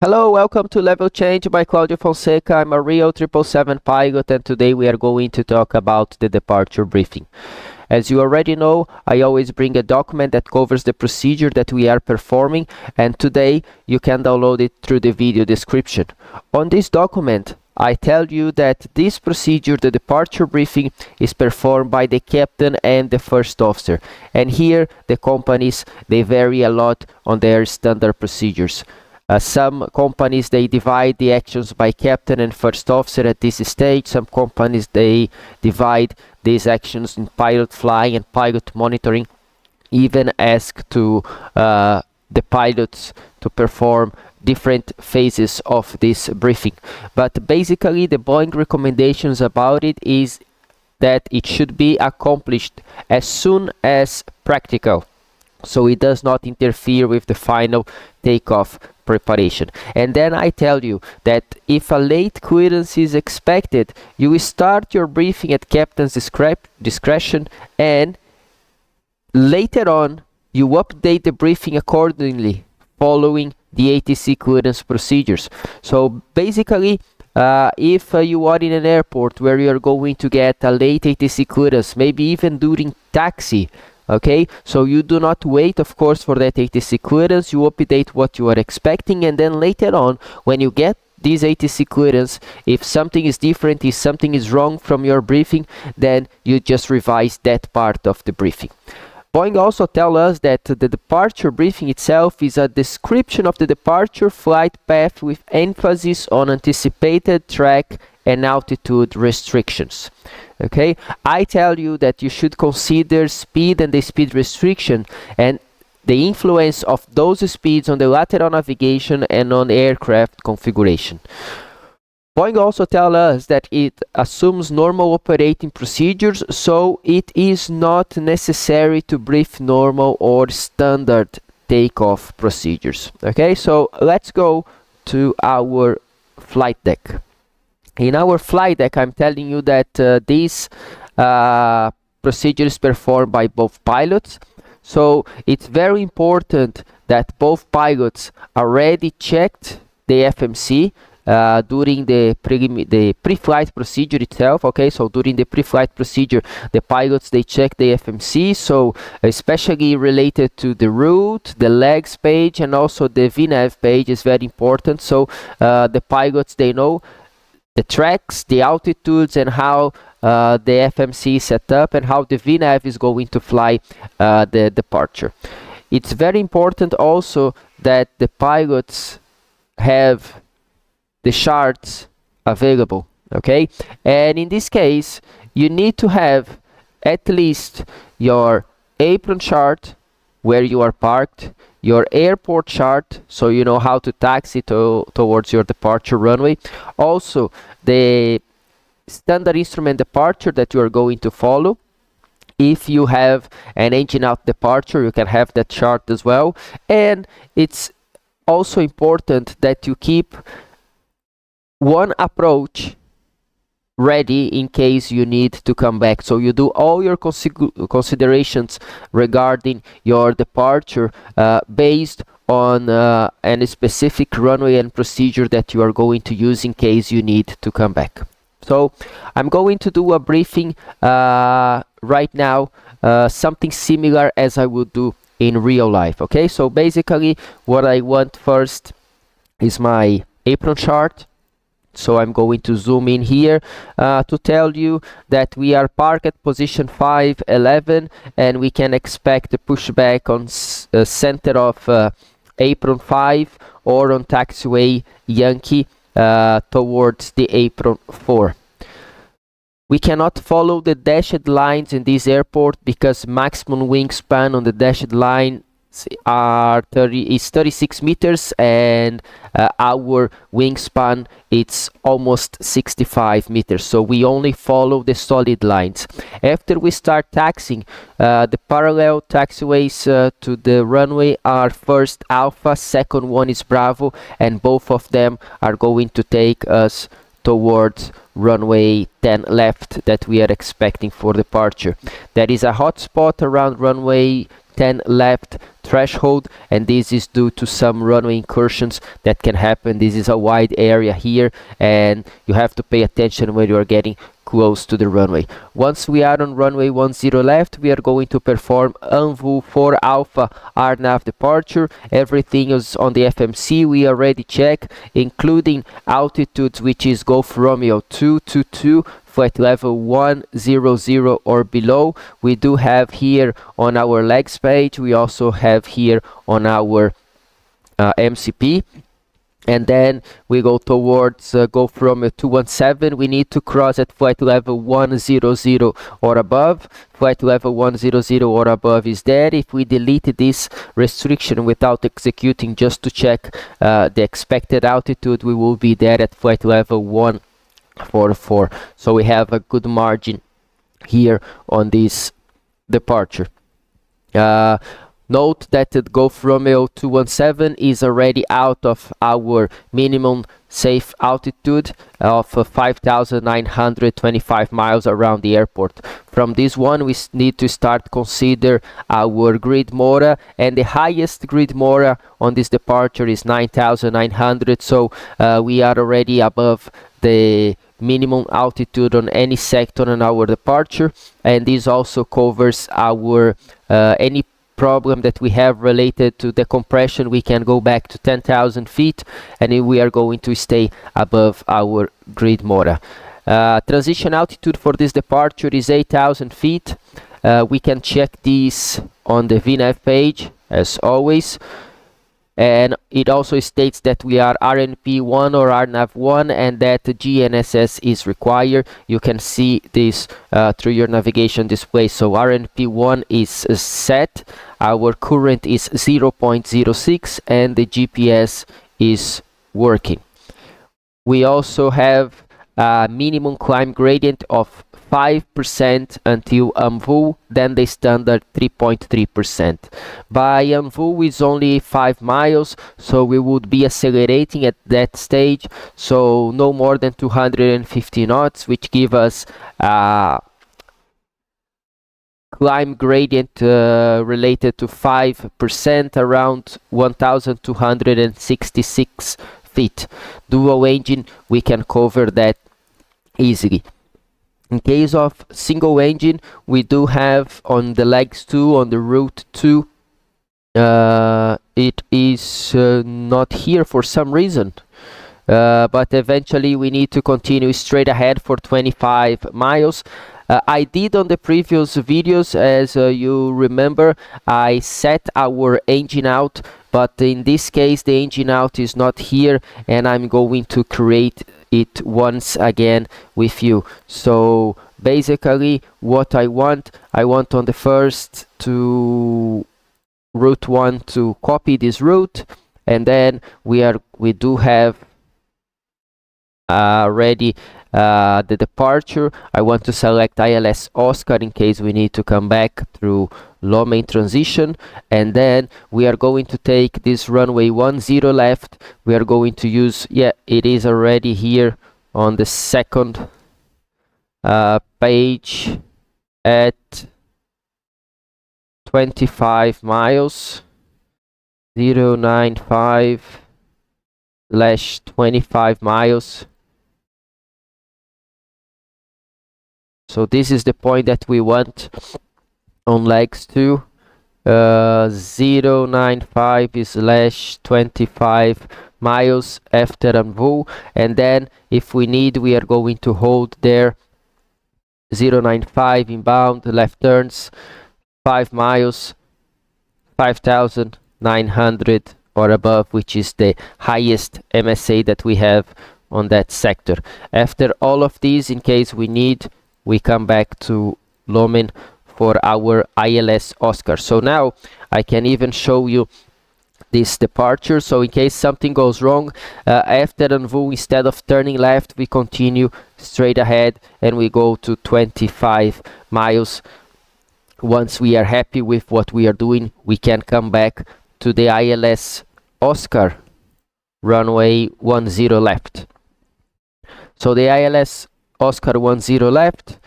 Hello, welcome to Level Change by Claudio Fonseca. I'm a real 777 pilot, and today we are going to talk about the departure briefing. As you already know, I always bring a document that covers the procedure that we are performing, and today you can download it through the video description. On this document, I tell you that this procedure, the departure briefing, is performed by the captain and the first officer. And here, the companies, they vary a lot on their standard procedures. Some companies, they divide the actions by captain and first officer at this stage. Some companies, they divide these actions in pilot flying and pilot monitoring, even ask to the pilots to perform different phases of this briefing. But basically, the Boeing recommendations about it is that it should be accomplished as soon as practical, so it does not interfere with the final takeoff preparation. And then I tell you that if a late clearance is expected, you will start your briefing at captain's discretion, and later on you update the briefing accordingly following the ATC clearance procedures. So basically, if you are in an airport where you are going to get a late ATC clearance, maybe even during taxi, okay, so you do not wait, of course, for that ATC clearance. You update what you are expecting, and then later on, when you get this ATC clearance, if something is different, if something is wrong from your briefing, then you just revise that part of the briefing. Boeing also tells us that the departure briefing itself is a description of the departure flight path with emphasis on anticipated track and altitude restrictions. Okay, I tell you that you should consider speed and the speed restriction and the influence of those speeds on the lateral navigation and on aircraft configuration. Boeing also tells us that it assumes normal operating procedures, so it is not necessary to brief normal or standard takeoff procedures. Okay, so let's go to our flight deck. In our flight deck, I'm telling you that this procedure is performed by both pilots. So it's very important that both pilots already checked the FMC during the pre-flight procedure itself. Okay, so during the pre-flight procedure, the pilots, they check the FMC, so especially related to the route, the legs page, and also the VNAV page is very important. So the pilots, they know the tracks, the altitudes, and how the FMC is set up, and how the VNAV is going to fly the departure. It's very important also that the pilots have the charts available, okay? And in this case, you need to have at least your apron chart where you are parked, your airport chart, so you know how to taxi towards your departure runway. Also, the standard instrument departure that you are going to follow. If you have an engine out departure, you can have that chart as well. And it's also important that you keep one approach ready in case you need to come back. So you do all your considerations regarding your departure based on any specific runway and procedure that you are going to use in case you need to come back. So I'm going to do a briefing right now, something similar as I would do in real life. Okay, so basically what I want first is my apron chart. So I'm going to zoom in here to tell you that we are parked at position 511, and we can expect a pushback on center of apron 5 or on taxiway Yankee towards the apron 4. We cannot follow the dashed lines in this airport because maximum wingspan on the dashed line is 36 meters, and our wingspan it's almost 65 meters, so we only follow the solid lines. After we start taxiing, the parallel taxiways to the runway are first Alpha, second one is Bravo, and both of them are going to take us towards runway 10 left that we are expecting for departure. There is a hot spot around runway 10 left threshold, and this is due to some runway incursions that can happen. This is a wide area here, and you have to pay attention when you are getting close to the runway. Once we are on runway 10 left, we are going to perform ANVU 4 Alpha RNAV departure. Everything is on the FMC. We already checked, including altitudes, which is Golf Romeo 222, flight level 100 or below. We do have here on our legs page. We also have here on our MCP. And then we go towards Golf Romeo 217. We need to cross at flight level 100 or above. Flight level 100 or above is there. If we delete this restriction without executing just to check the expected altitude, we will be there at flight level 144. So we have a good margin here on this departure. Note that the Golf Romeo 217 is already out of our minimum safe altitude of 5,925 miles around the airport. From this one, we need to start consider our grid mora, and the highest grid mora on this departure is 9,900. So we are already above the minimum altitude on any sector on our departure, and this also covers our any problem that we have related to the compression. We can go back to 10,000 feet, and we are going to stay above our grid mora. Transition altitude for this departure is 8,000 feet. We can check this on the VNAV page as always, and it also states that we are RNP1 or RNAV1 and that GNSS is required. You can see this through your navigation display. So RNP1 is set, our current is 0.06, and the GPS is working. We also have a minimum climb gradient of 5% until ANVU, then the standard 3.3%. By ANVU is only 5 miles, so we would be accelerating at that stage, so no more than 250 knots, which give us climb gradient related to 5% around 1,266 feet. Dual engine, we can cover that easily. In case of single engine, we do have on the legs 2, on the route 2, it is not here for some reason. But eventually we need to continue straight ahead for 25 miles. I did on the previous videos, as you remember, I set our engine out, but in this case the engine out is not here, and I'm going to create it once again with you. So basically what I want on the first to route 1 to copy this route, and then we do have ready the departure. I want to select ILS Oscar in case we need to come back through low main transition, and then we are going to take this runway 10 left. We are going to use, yeah, it is already here on the second page at 25 miles, 095/25 miles. So this is the point that we want on legs 2. 095/25 miles after ANVU, and then if we need, we are going to hold there 095 inbound, left turns, 5 miles, 5,900 or above, which is the highest MSA that we have on that sector. After all of these, in case we need, we come back to Lomen for our ILS Oscar. So now I can even show you this departure. So in case something goes wrong, after ANVU, instead of turning left, we continue straight ahead and we go to 25 miles. Once we are happy with what we are doing, we can come back to the ILS Oscar runway 10 left. So the ILS Oscar 10 left,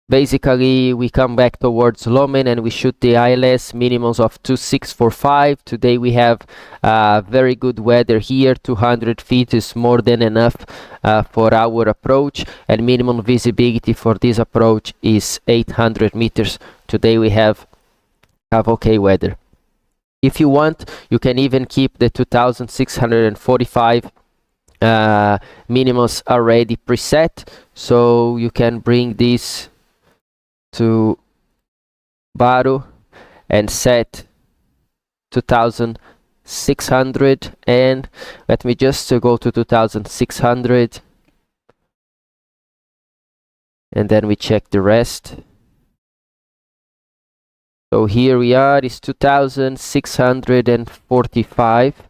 Basically, we come back towards Lomen and we shoot the ILS minimums of 2645. Today we have very good weather here. 200 feet is more than enough for our approach, and minimum visibility for this approach is 800 meters. Today we have okay weather. If you want, you can even keep the 2645 minimums already preset, so you can bring this to Baro and set 2600, and let me just go to 2600 and then we check the rest. So here we are, it's 2645.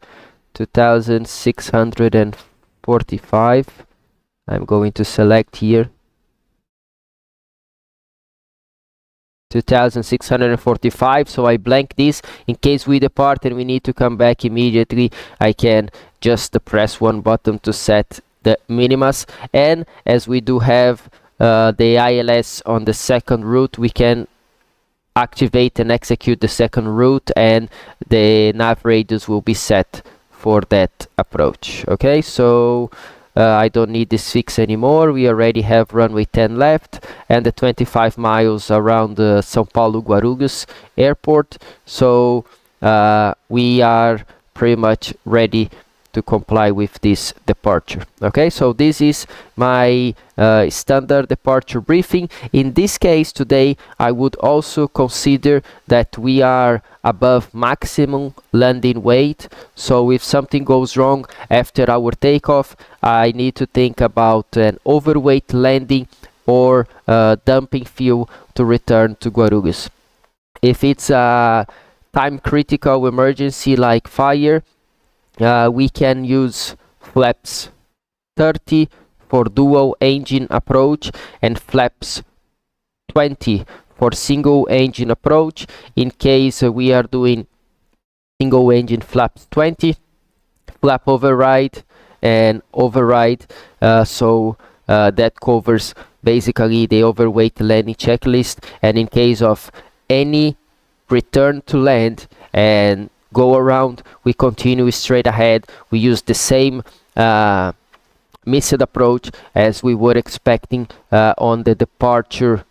2645. I'm going to select here 2645. So I blank this in case we depart and we need to come back immediately. I can just press one button to set the minimus, and as we do have the ILS on the second route, we can activate and execute the second route, and the nav radius will be set for that approach. Okay, so I don't need this fix anymore. We already have runway 10 left and the 25 miles around the São Paulo Guarulhos airport, so we are pretty much ready to comply with this departure. Okay, so this is my standard departure briefing. In this case today, I would also consider that we are above maximum landing weight, so if something goes wrong after our takeoff, I need to think about an overweight landing or dumping fuel to return to Guarulhos. If it's a time critical emergency like fire, we can use flaps 30 for dual engine approach and flaps 20 for single engine approach. In case we are doing single engine, flaps 20, flap override and override, so that covers basically the overweight landing checklist. And in case of any return to land and go around, we continue straight ahead. We use the same missed approach as we were expecting on the departure,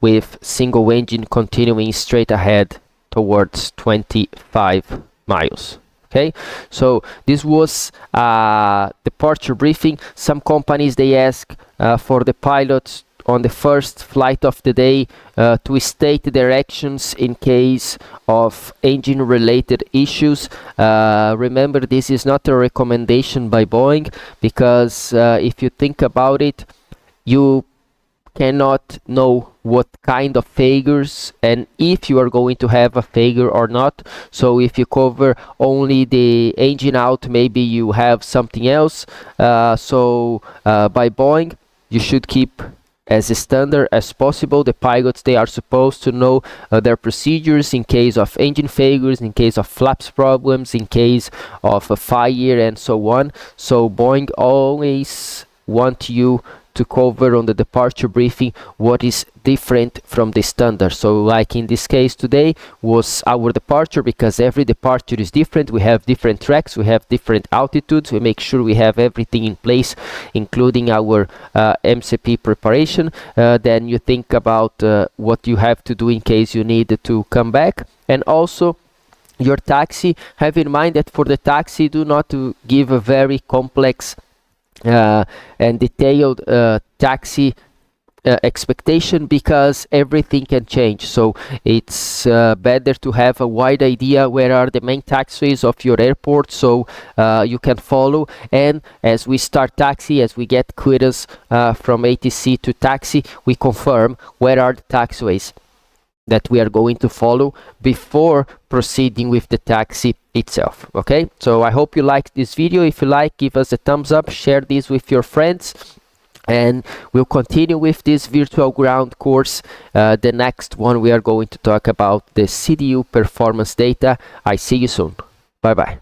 with single engine continuing straight ahead towards 25 miles. Okay, so this was departure briefing. Some companies, they ask for the pilots on the first flight of the day to state directions in case of engine related issues. Remember, this is not a recommendation by Boeing, because if you think about it, you cannot know what kind of failures and if you are going to have a failure or not. So if you cover only the engine out, maybe you have something else. By Boeing, you should keep as standard as possible. The pilots, they are supposed to know their procedures in case of engine failures, in case of flaps problems, in case of a fire, and so on. So Boeing always want you to cover on the departure briefing what is different from the standard. So like in this case today was our departure, because every departure is different. We have different tracks, we have different altitudes. We make sure we have everything in place, including our MCP preparation. Then you think about what you have to do in case you need to come back. And also your taxi, have in mind that for the taxi, do not give a very complex and detailed taxi expectation, because everything can change. So it's better to have a wide idea where are the main taxiways of your airport, so you can follow. And as we start taxi, as we get clearance from ATC to taxi, we confirm where are the taxiways that we are going to follow before proceeding with the taxi itself. Okay, so I hope you liked this video. If you like, give us a thumbs up, share this with your friends, and we'll continue with this virtual ground course. The next one, we are going to talk about the CDU performance data. I see you soon. Bye bye.